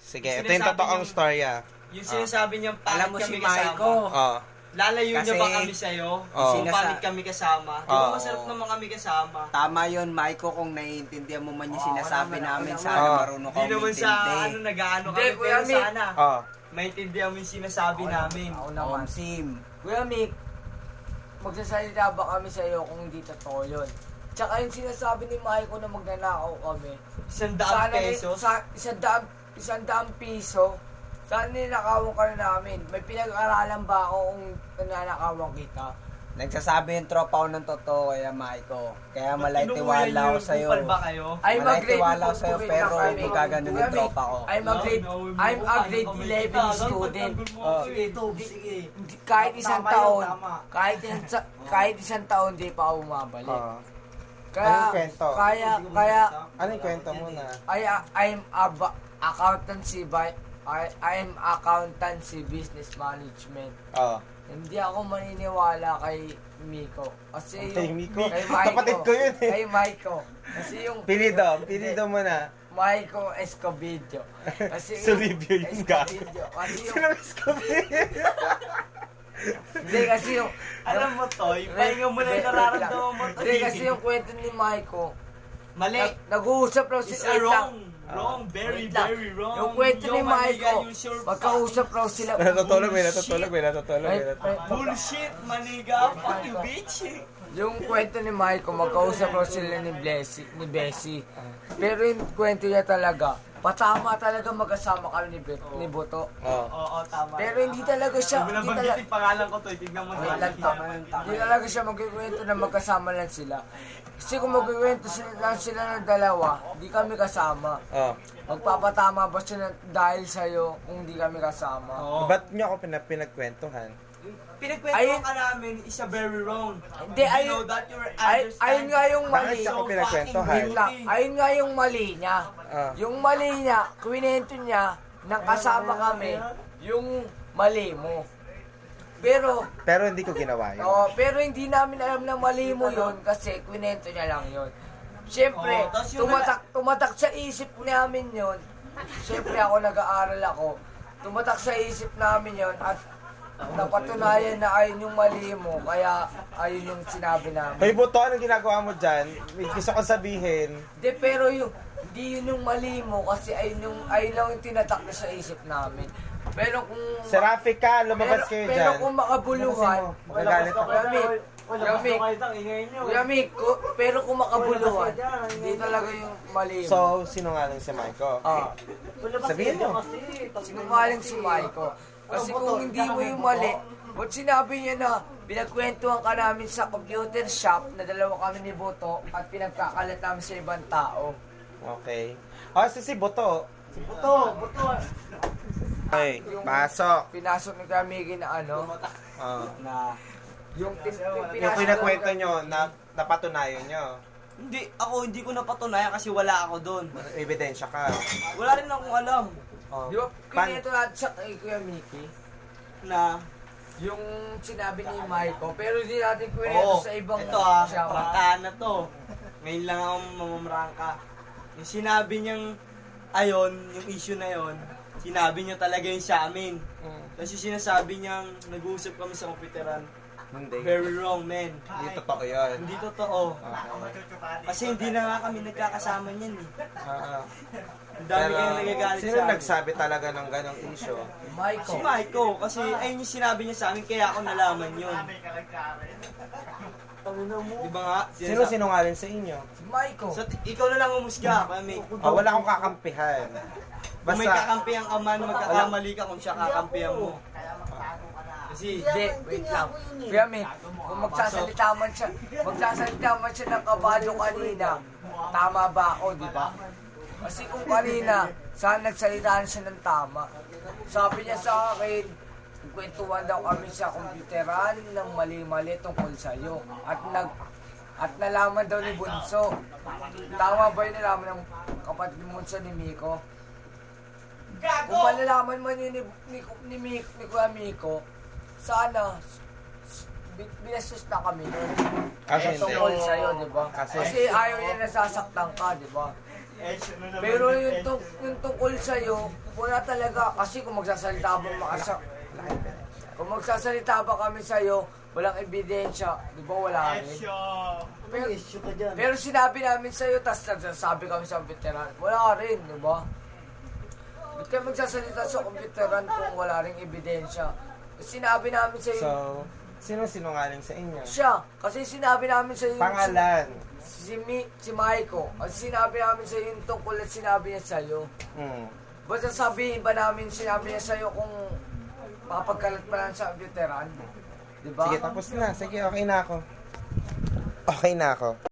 Sige, ito yung totoong storya. Yung sinasabi niyang Alam mo pangit si kami kasama. Maiko. Oh. Lalayo niya Kasi- ba kami sa'yo? Oo. Kung pangit kami kasama. Di ba Oo. masarap naman kami kasama? Tama yun, Maiko, kung naiintindihan mo man yung sinasabi namin, sana Oo. marunong ka Hindi naman sa umintindi. nag-ano Hindi, kami, Kuya pero Mick. sana Oh. maintindihan mo yung sinasabi namin. Ako naman. Sim. Kuya Mick, magsasalita ba kami sa iyo kung hindi totoo yun? Tsaka yung sinasabi ni Maiko na magnanakaw kami. 100 pesos. Isang piso. Saan ninakawan ka na namin? May pinag-aralan ba ako kung nanakawan kita? Nagsasabi yung tropa ko ng totoo, kaya Maiko. Kaya malay Tinukulan tiwala niyo ko yung sa'yo. kupal ba kayo? Ay, Malay mag-grade tiwala ko sa'yo, tutuwid pero na kami. hindi gaganon yung Kuya Mick, tropa ko. I'm a grade 11 student. Sige. Kahit isang Tama yun, taon, tama. kahit isang taon, di pa ako bumabalik. Oh. Kaya, Anong kwento? kaya, Ano yung kwento mo na? I'm accountancy business management. Oh. Hindi ako maniniwala kay Miko. Kasi Kay yung, Miko? Kay Maiko. Kapatid ko yun eh. Kay Maiko. Kasi yung Pinido mo na. Maiko Escobillo. Kasi Sulibyo yung gago. Kasi yung, Sino Escobillo? hindi kasi yung, Alam mo, Toy, pahinga mo na yung nararamdaman mo, Toy. Hindi kasi yung kwento ni Maiko, Mali. nag-uusap raw It's sila. a wrong. Wrong. Very, Wait lang. very wrong. Yung kwento ni Yo, maniga, Maiko, use your magkausap raw sila. May natutulog. Bullshit, maniga. Fuck you, bitch. Yung kwento ni Maiko, magkausap raw sila ni Bessie. Pero yung kwento niya talaga, patama talaga magkasama kami ni Boto. Oh. Oo, tama. Pero hindi talaga siya, Sabi na hindi bagit talaga, yung pangalan ko, Toy. Tignan mo Wait na. lang, hindi talaga siya magkikwento na magkasama lang sila. Kasi kung magkikwento sila ng dalawa, hindi kami kasama. Oh. Magpapatama ba siya dahil sa'yo kung hindi kami kasama? Oo. Ba't niyo ako pinagkwentuhan? Pinagkwento ka namin is a very wrong. Hindi, You know that you're understand. ayun nga yung mali. Bakit ako pinagkwentuhan? Wait lang, ayun nga yung mali niya. Ah. Yung mali niya, kwento niya, nang kasama kami, yung mali mo. Pero hindi ko ginawa yun. pero hindi namin alam na mali mo yun kasi kwento niya lang yun. Siyempre, Oo, tas yung tumatak sa isip namin yun. Siyempre ako nag-aaral ako. Tumatak sa isip namin yun at napatunayan na ayun yung mali mo. Kaya ayun yung sinabi namin. Hey, Buto, anong ginagawa mo dyan? May gusto ko sabihin. Pero hindi yun yung mali mo kasi ayun lang yung tinatak na sa isip namin. Pero kung Serafi ka, lumabas kayo pero dyan. kung makabuluhan, Magagalit ako. Kuya Mick, pero kung makabuluhan, hindi talaga yung mali mo. So, sinungaling si Maiko. Sabihin mo. Sinungaling si Maiko. Kasi kung hindi mo yung mali, ba't sinabi niya na pinagkwentuhan ka namin sa computer shop na dalawa kami ni Boto at pinagkakalat namin sa ibang tao. Okay. Si Buto. Buto. Okay, pasok. Pinasok ni Kamigi na na yung Yung pinakwento nyo, napatunayan nyo. Hindi ko napatunayan kasi wala ako doon. Ebidensya ka. Wala rin akong alam Oh. Di ba, kinito natin sa kay Kuya Mickey, na yung sinabi ni Maiko, pero hindi natin kwento sa ibang ito shop. prangkahan na to. Ngayon lang ako mamamrangka. Yung sinabi niyang yung issue na yon, sinabi niya talaga yun sa amin. Kasi sinasabi niyang nag-uusap kami sa komputeran. Hindi. Very wrong, man. Hindi totoo yun. Hindi totoo. Kasi hindi na nga kami nagkakasama niyan eh. Ang dami kayong nagagalit sino sa amin. nagsabi talaga ng ganong issue? Maiko. Si Maiko, kasi ayun yung sinabi niya sa amin, kaya ako nalaman yun. Di ba nga? Sino sinungaling sa inyo? Si Maiko. Ikaw na lang umusga, kami. Wala akong kakampihan. Kung may kakampihan ka man, magkakamali ka kung siya kakampihan mo. Kasi, Hindi, wait lang. Kuya Mick, kung magsasalita man siya ng kabado kanina, tama ba ako, di ba? Kasi kung kanina, saan nagsalitaan siya ng tama? Sabi niya sa akin, kwentuhan daw kami sa komputeran ng mali-mali tungkol sa'yo. At nalaman daw ni Bunso. Tama ba yung nalaman ng kapatid ni Bunso ni Miko? Kung malalaman man yun ni Kuya Miko, sana binastos na kami nun. Kasi hindi. Tungkol sa'yo, di ba? Kasi- Kasi ayaw niya nasasaktan ka, di ba? Pero yung tungkol sa'yo, wala talaga. Kasi kung magsasalita ba kung magsasalita ba kami sa'yo, walang ebidensya. Di ba wala rin? Pero sinabi namin sa'yo, tas nagsasabi kami sa veteran. Wala rin, di ba? Ba't kayo magsasalita sa veteran kung wala rin ebidensya? Sinabi namin sa'yo. So, sino sinungaling sa inyo? Siya. Kasi sinabi namin sa'yo. Pangalan. Si Maiko. Kasi sinabi namin sa'yo yung tungkol at sinabi niya sa'yo. Basta sabihin ba namin sinabi niya sa'yo kung papagkalat pa lang sa veteran? Diba? Sige, tapos na. Sige, okay na ako. Okay na ako.